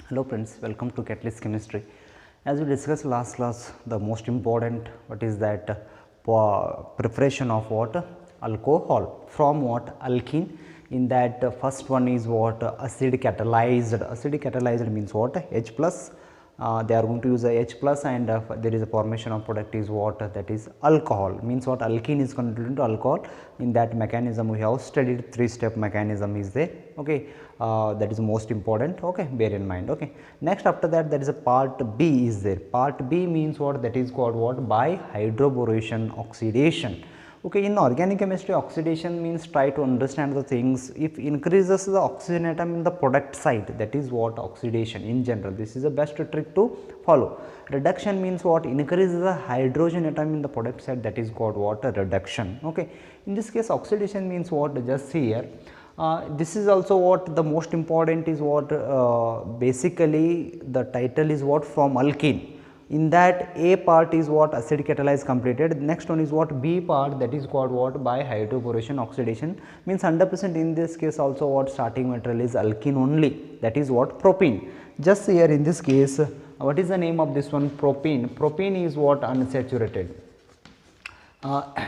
Hello friends, welcome to Catalyst Chemistry. As we discussed last class, the most important what is that preparation of what alcohol from what alkene. In that first one is what acid catalyzed. Acid catalyzed means what H plus. They are going to use a H plus and there is a formation of product is what that is alcohol, means what alkene is converted into alcohol. In that mechanism we have studied 3-step mechanism is there, okay. That is most important, okay, bear in mind, okay. Next after that there is a part B is there. Part B means what, that is called what, by hydroboration oxidation. Okay, in organic chemistry oxidation means try to understand the things. If increases the oxygen atom in the product side, that is what oxidation in general. This is the best trick to follow. Reduction means what, increases the hydrogen atom in the product side, that is called what, a reduction. Okay, in this case oxidation means what, just see here. This is also what the most important is what basically the title is what, from alkene. In that A part is what acid catalyzed completed, next one is what B part, that is called what, by hydroboration oxidation, means 100% in this case also what starting material is alkene only, that is what propene. Just here in this case what is the name of this one, propene. Propene is what, unsaturated.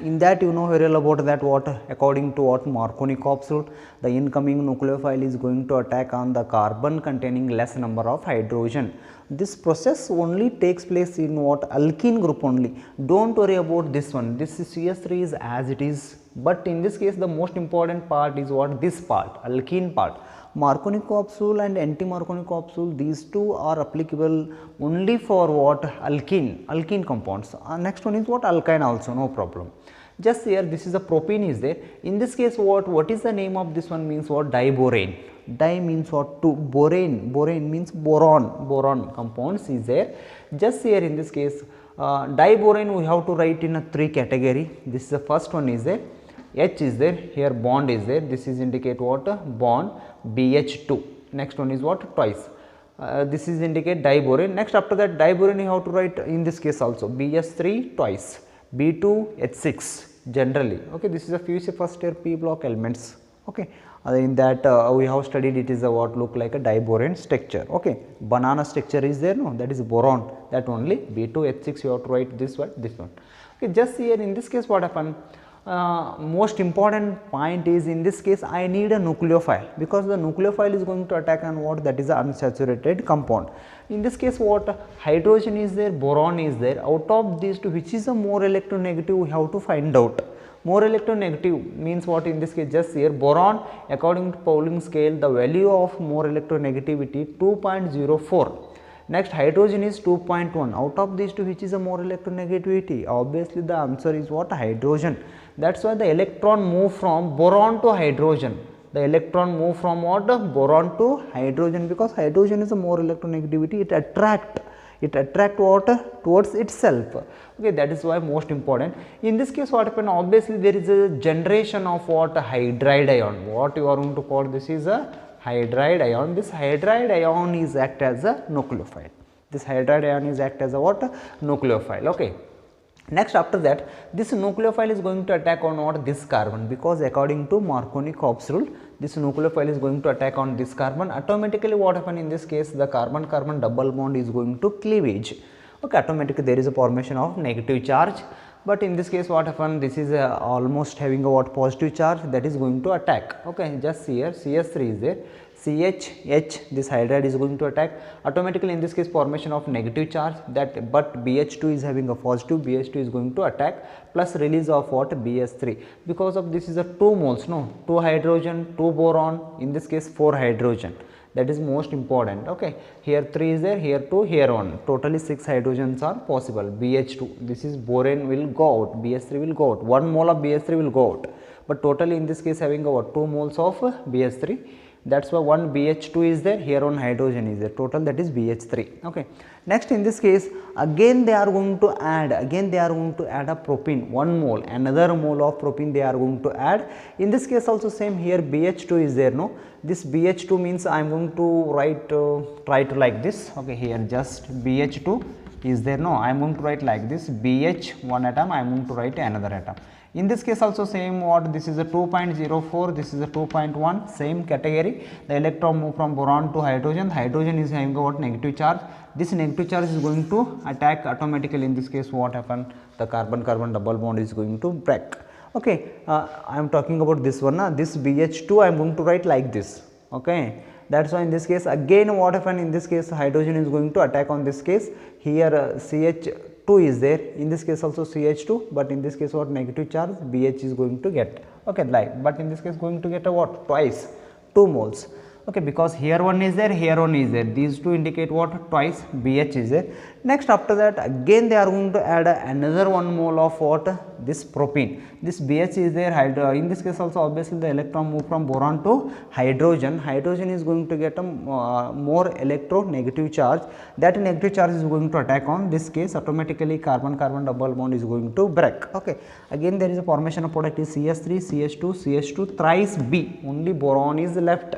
In that you know very well about that what, according to what Marconi-Cope's rule, the incoming nucleophile is going to attack on the carbon containing less number of hydrogen. This process only takes place in what, alkene group only. Don't worry about this one, this CS3 is as it is, but in this case the most important part is what, this part, alkene part. Marconi-Cope's rule and anti-Marconi-Cope's rule, these two are applicable only for what, alkene compounds. Next one is what, alkyne also, no problem. Just here this is a propene is there. In this case what is the name of this one, means what, diborane. Di means what, to, borane means boron compounds is there. Just here in this case diborane we have to write in a 3 category. This is the first one is there, H is there, here bond is there, this is indicate what, bond, BH2. Next one is what, twice. This is indicate diborane. Next after that diborane you have to write in this case also BH3 twice, B2H6 generally. Okay, this is a few first year P block elements. Okay, in that we have studied it is a what look like a diborane structure. Okay, banana structure is there, no, that is boron, that only B2H6 you have to write this one, this one. Okay, just here in this case what happened, most important point is in this case I need a nucleophile, because the nucleophile is going to attack on what, that is an unsaturated compound. In this case what, hydrogen is there, boron is there. Out of these two, which is a more electronegative, we have to find out. More electronegative means what, in this case just here boron, according to Pauling scale the value of more electronegativity 2.04. Next hydrogen is 2.1. Out of these two, which is a more electronegativity? Obviously the answer is what, hydrogen. That's why the electron move from boron to hydrogen. The electron move from what, boron to hydrogen, because hydrogen is a more electronegativity, it attract what, towards itself. Okay, that is why most important. In this case what happened, obviously there is a generation of what, hydride ion. What you are going to call this is a hydride ion. This hydride ion is act as a nucleophile. This hydride ion is act as a what, nucleophile. Okay. Next after that this nucleophile is going to attack on what, this carbon, because according to Marconi-Cope's rule this nucleophile is going to attack on this carbon. Automatically what happen in this case, the carbon carbon double bond is going to cleavage. Okay, automatically there is a formation of negative charge, but in this case what happen, this is almost having a what, positive charge, that is going to attack. Okay, just see here CS3 is there, CH, this hydride is going to attack. Automatically in this case formation of negative charge, that but BH2 is having a positive, BH2 is going to attack, plus release of what, BH3. Because of this is a 2 moles, no, 2 hydrogen, 2 boron, in this case 4 hydrogen. That is most important. Okay, here 3 is there, here 2, here 1, totally 6 hydrogens are possible. BH2, this is boron will go out, BH3 will go out, 1 mole of BH3 will go out, but totally in this case having what, 2 moles of BH3. That's why 1 BH2 is there, here 1 hydrogen is there, total that is BH3. Okay. Next in this case again they are going to add, a propene, 1 mole, another mole of propene they are going to add. In this case also same, here BH2 is there, no, this BH2 means I am going to write try to like this. Okay, here just BH2 is there, no, I am going to write like this, BH one atom, I am going to write another atom. In this case also same what, this is a 2.04, this is a 2.1, same category. The electron move from boron to hydrogen. The hydrogen is having what, negative charge. This negative charge is going to attack automatically. In this case what happened, the carbon carbon double bond is going to break. Okay, I am talking about this one, this BH2 I am going to write like this. Okay, that is why in this case again what happened, in this case hydrogen is going to attack on this case. Here CH2 is there, in this case also CH2, but in this case what, negative charge BH is going to get. Okay, like, but in this case going to get a what, twice, 2 moles. Okay, because here one is there, here one is there, these two indicate what, twice BH is there. Next after that again they are going to add another 1 mole of what, this propene. This BH is there, in this case also obviously the electron move from boron to hydrogen. Hydrogen is going to get a more electronegative charge. That negative charge is going to attack on this case, automatically carbon carbon double bond is going to break. Okay, again there is a formation of product is CH3, CH2, CH2 thrice B, only boron is left,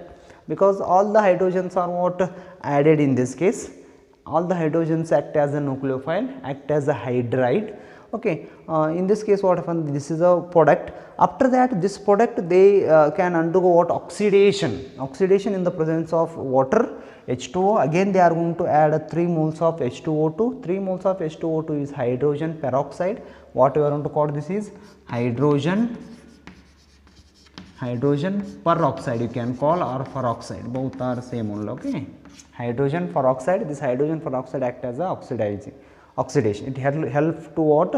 because all the hydrogens are what, added in this case. All the hydrogens act as a nucleophile, act as a hydride. Okay, in this case what happens, this is a product. After that this product they can undergo what, oxidation. Oxidation in the presence of water, H2O. Again they are going to add 3 moles of H2O2. 3 moles of H2O2 is hydrogen peroxide. What we are going to call this is hydrogen peroxide you can call, or peroxide, both are same only. Okay, hydrogen peroxide. This hydrogen peroxide act as a oxidation. It help to what,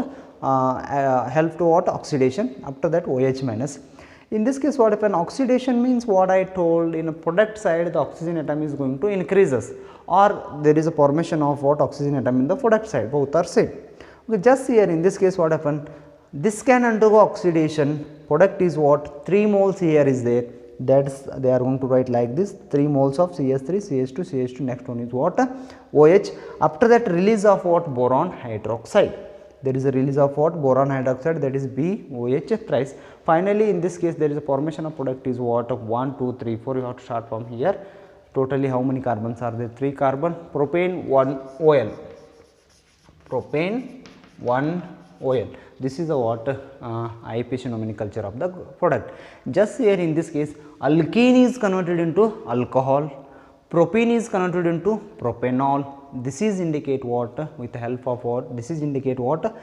oxidation. After that OH minus. In this case what happen, oxidation means what I told, in a product side the oxygen atom is going to increases, or there is a formation of what, oxygen atom in the product side, both are same. Okay, just here in this case what happen, this can undergo oxidation. Product is what, 3 moles here is there, that is they are going to write like this, 3 moles of CH3, CH2, CH2, next one is what, OH. After that release of what, boron hydroxide. There is a release of what, boron hydroxide, that is BOH thrice. Finally in this case there is a formation of product is what, 1, 2, 3, 4, you have to start from here. Totally how many carbons are there, 3 carbon, propane 1 OL, propane 1 OL. This is the what, IUPAC nomenclature of the product. Just here in this case alkene is converted into alcohol, propene is converted into propanol. This is indicate what, with the help of what, this is indicate what,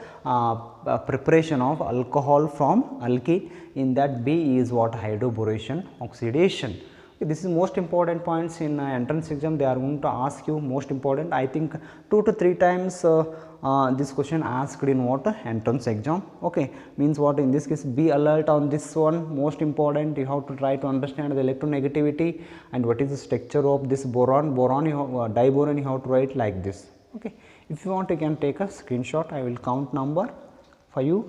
preparation of alcohol from alkene. In that B is what, hydroboration oxidation. This is most important points in entrance exam. They are going to ask you most important. I think 2 to 3 times this question asked in what, entrance exam. Okay, means what, in this case be alert on this one, most important. You have to try to understand the electronegativity and what is the structure of this boron. You have, diboron you have to write like this. Okay, if you want you can take a screenshot. I will count number 5,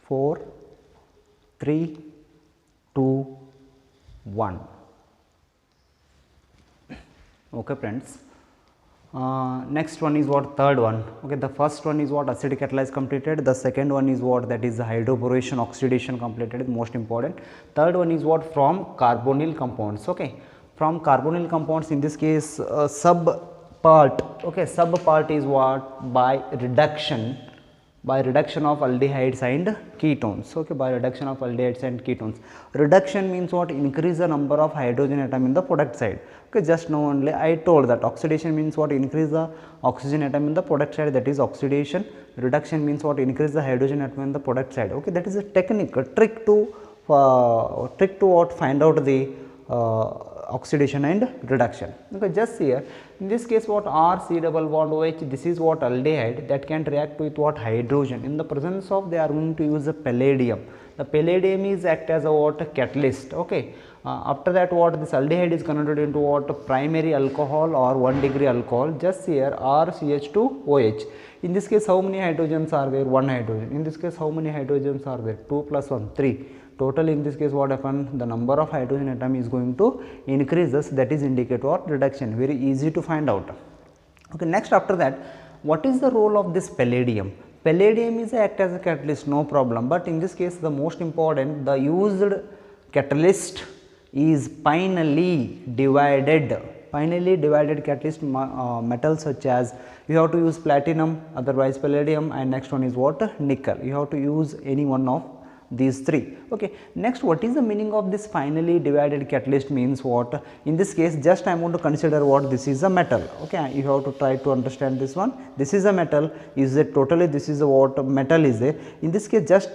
4, 3, 2, 1. Okay friends, next one is what, third one. Okay, the first one is what, acidic catalysis completed. The second one is what, that is the hydroboration oxidation completed, most important. Third one is what, from carbonyl compounds. Okay, from carbonyl compounds, in this case sub part. Okay, sub part is what, by reduction of aldehydes and ketones. Okay, by reduction of aldehydes and ketones. Reduction means what, increase the number of hydrogen atom in the product side. Okay, just now only I told that oxidation means what, increase the oxygen atom in the product side, that is oxidation. Reduction means what, increase the hydrogen atom in the product side. Okay, that is a technique, a trick to what, find out the oxidation and reduction. Okay, just here in this case what, R C double bond OH, this is what, aldehyde that can react with what, hydrogen. In the presence of, they are going to use the palladium. The palladium is act as a what, catalyst. Okay, after that what, this aldehyde is converted into what, primary alcohol or 1 degree alcohol. Just here RCH2 OH. In this case how many hydrogens are there, 1 hydrogen. In this case how many hydrogens are there, 2 plus 1, 3. Total in this case what happened, the number of hydrogen atom is going to increases, that is indicate what, reduction. Very easy to find out. Okay, next after that, what is the role of this palladium? Palladium is act as a catalyst, no problem, but in this case the most important, the used catalyst is finally divided catalyst metals such as, you have to use platinum, otherwise palladium, and next one is what, nickel. You have to use any one of these three. Okay, next, what is the meaning of this finally divided catalyst means what? In this case, just I am going to consider what this is a metal. Okay, you have to try to understand this one. This is a metal, is it totally, this is a what metal is there. In this case, just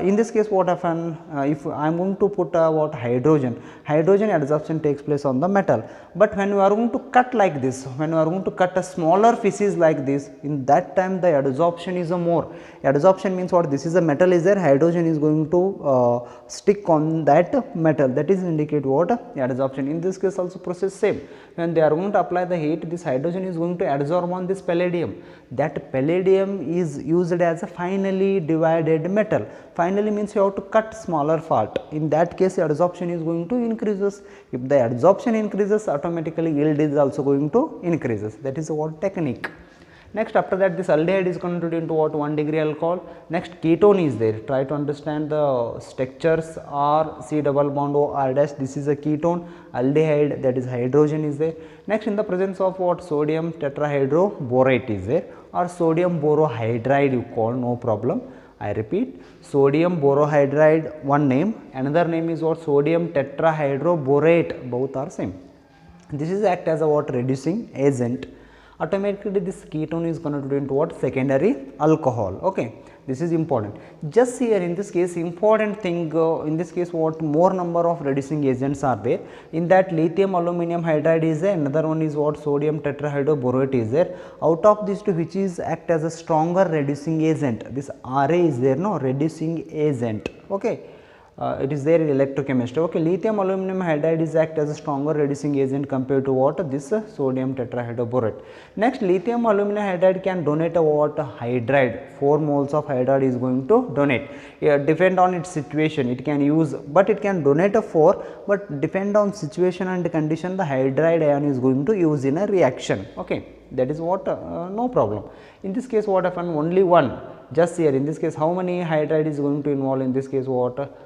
in this case what happen, if I am going to put what hydrogen adsorption takes place on the metal. But when you are going to cut like this, when you are going to cut a smaller pieces like this, in that time the adsorption is a more. Adsorption means what? This is a metal is there, hydrogen is going to stick on that metal, that is indicate what? Adsorption. In this case also process same. When they are going to apply the heat, this hydrogen is going to adsorb on this palladium. That palladium is used as a finally divided metal. Finally means you have to cut smaller part. In that case, adsorption is going to increases. If the adsorption increases, automatically yield is also going to increases. That is what technique. Next, after that, this aldehyde is converted into what? 1 degree alcohol. Next, ketone is there. Try to understand the structures. R, C double bond O, R dash. This is a ketone. Aldehyde, that is hydrogen is there. Next, in the presence of what? Sodium tetrahydroborate is there, or sodium borohydride you call, no problem. I repeat, sodium borohydride one name, another name is what? Sodium tetrahydroborate, both are same. This is act as a what? Reducing agent. Automatically this ketone is converted into what? Secondary alcohol. Okay, this is important. Just here in this case, important thing, in this case what? More number of reducing agents are there. In that, lithium aluminum hydride is there, another one is what? Sodium tetrahydroborate is there. Out of these two, which is act as a stronger reducing agent? This Ra is there, no? Reducing agent. Okay, it is there in electrochemistry. Okay, lithium aluminum hydride is act as a stronger reducing agent compared to what? This sodium tetrahydroborate. Next, lithium aluminum hydride can donate a what? Hydride. 4 moles of hydride is going to donate. Depend on its situation, it can use, but it can donate a 4, but depend on situation and condition, the hydride ion is going to use in a reaction. Okay, that is what? No problem. In this case, what happen? Only one. Just here in this case, how many hydride is going to involve? In this case, what?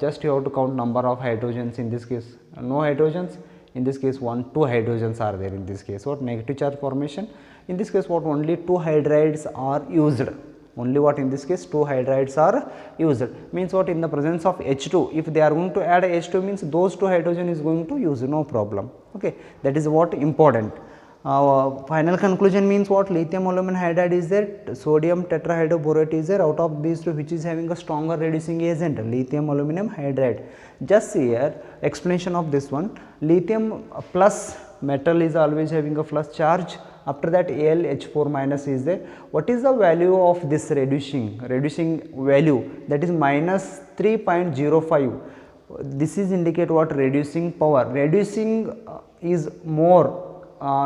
Just you have to count number of hydrogens. In this case, no hydrogens. In this case, 1, 2 hydrogens are there. In this case, what? Negative charge formation. In this case, what? Only 2 hydrides are used. Only what? In this case, 2 hydrides are used. Means what? In the presence of H2, if they are going to add H2, means those 2 hydrogen is going to use, no problem. Okay, that is what important. Final conclusion means what? Lithium aluminum hydride is there, sodium tetrahydroborate is there. Out of these two, which is having a stronger reducing agent? Lithium aluminum hydride. Just here explanation of this one. Lithium plus metal is always having a plus charge. After that, AlH4 minus is there. What is the value of this reducing value? That is minus 3.05. This is indicate what? Reducing power. Reducing is more.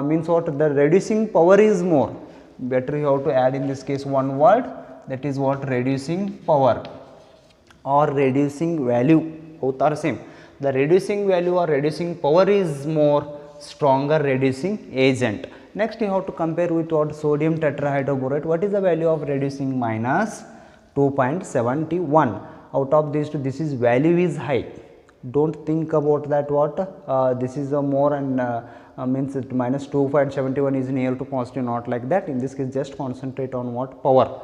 Means what? The reducing power is more. Better you have to add in this case one word, that is what? Reducing power or reducing value, both are same. The reducing value or reducing power is more, stronger reducing agent. Next, you have to compare with what? Sodium tetrahydroborate. What is the value of reducing? Minus 2.71. Out of these two, this is value is high. Don't think about that what? This is a more and means it minus 2.71 is near to positive, not like that. In this case, just concentrate on what? Power.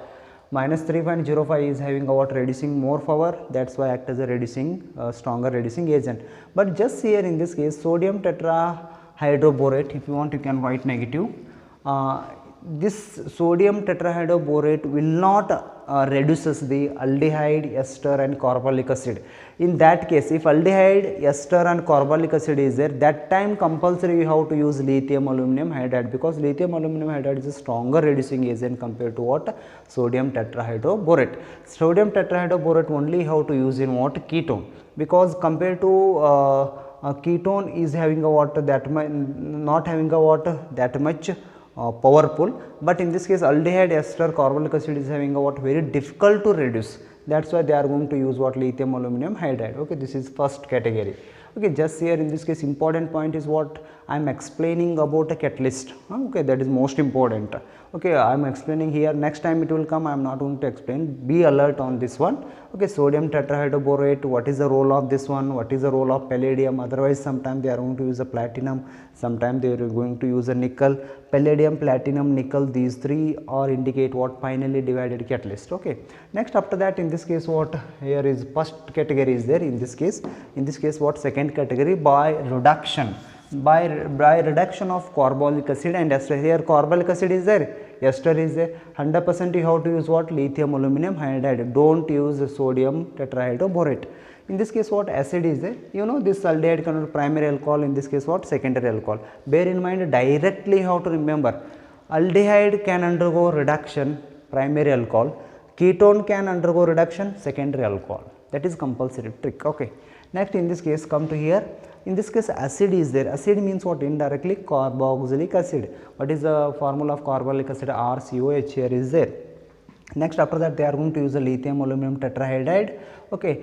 Minus 3.05 is having a what? Reducing more power, that is why act as a reducing stronger reducing agent. But just here in this case, sodium tetrahydroborate, if you want you can write negative. This sodium tetrahydroborate will not reduces the aldehyde, ester and carbolic acid. In that case, if aldehyde, ester and carbolic acid is there, that time compulsory you have to use lithium aluminum hydride, because lithium aluminum hydride is a stronger reducing agent compared to what? Sodium tetrahydroborate. Sodium tetrahydroborate only you have to use in what? Ketone, because compared to ketone is having a what? That much, not having a what? That much powerful, but in this case aldehyde, ester, carbolic acid is having a what? Very difficult to reduce. That is why they are going to use what? Lithium aluminum hydride. Okay, this is first category. Okay, just here in this case important point is what? I am explaining about a catalyst. Okay, that is most important. Okay, I am explaining here, next time it will come, I am not going to explain. Be alert on this one. Okay, sodium tetrahydroborate, what is the role of this one, what is the role of palladium? Otherwise sometimes they are going to use a platinum, sometimes they are going to use a nickel. palladium, platinum, nickel, these three are indicate what finally divided catalyst. Okay. Next after that, in this case what here is first category is there, in this case what second category by reduction, by reduction of carbolic acid and ester. Here carbolic acid is there, ester is there, 100% you have to use what lithium aluminum hydride, don't use sodium tetrahydroborate. In this case what acid is there, you know this aldehyde converted primary alcohol, in this case what secondary alcohol. Bear in mind directly how to remember, aldehyde can undergo reduction primary alcohol, ketone can undergo reduction secondary alcohol, that is compulsory trick. Okay. Next in this case come to here, in this case acid is there, acid means what, indirectly carboxylic acid. What is the formula of carboxylic acid? RCOH here is there. Next after that they are going to use a lithium aluminum tetrahydride. Okay.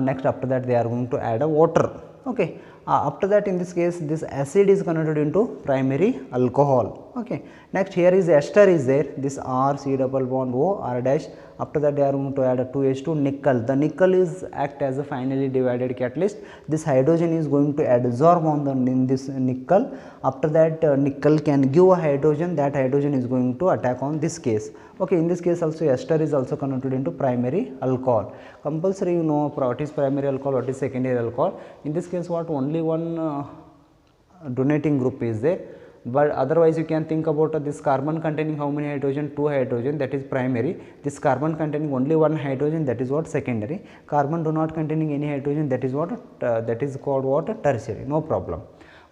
Next after that they are going to add a water. Okay. After that in this case this acid is converted into primary alcohol. Okay. Next here is ester is there, this R C double bond O R dash. After that they are going to add a 2H2 nickel. The nickel is act as a finally divided catalyst. This hydrogen is going to adsorb on the in this nickel. After that nickel can give a hydrogen, that hydrogen is going to attack on this case. Okay, in this case also ester is also converted into primary alcohol. Compulsory you know what is primary alcohol, what is secondary alcohol. In this case what, only one donating group is there, but otherwise you can think about this carbon containing how many hydrogen, 2 hydrogen, that is primary. This carbon containing only 1 hydrogen, that is what secondary. Carbon do not containing any hydrogen, that is what that is called what, tertiary, no problem.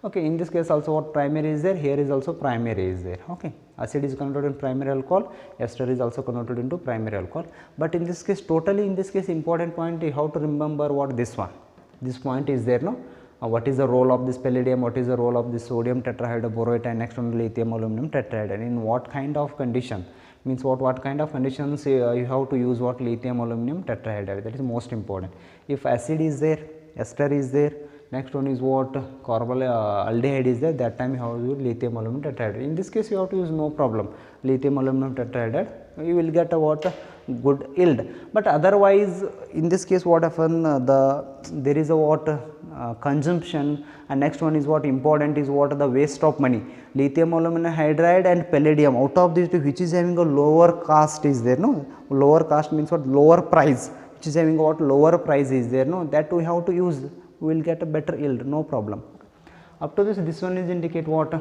Okay, in this case also what primary is there, here is also primary is there. Okay, acid is converted into primary alcohol, ester is also converted into primary alcohol. But in this case totally, in this case important point is how to remember what this one, this point is there, no. What is the role of this palladium, what is the role of this sodium tetrahydroborate, and next one lithium aluminum tetrahydride, in what kind of condition, means what kind of conditions you have to use what lithium aluminum tetrahydride, that is most important. If acid is there, ester is there, next one is what aldehyde is there, that time you have to use lithium aluminum tetrahydride. In this case you have to use no problem lithium aluminum tetrahydride, you will get a what good yield. But otherwise in this case what happen, there is a what consumption, and next one is what important is what the waste of money, lithium aluminum hydride and palladium, out of these two which is having a lower cost is there, no. Lower cost means what, lower price, which is having what lower price is there, no, that we have to use, we will get a better yield, no problem. Up to this one is indicate what,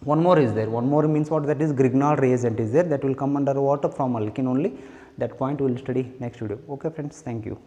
one more is there, one more means what, that is Grignard reagent is there, that will come under what, from alkene only, that point we will study next video. Okay friends, thank you.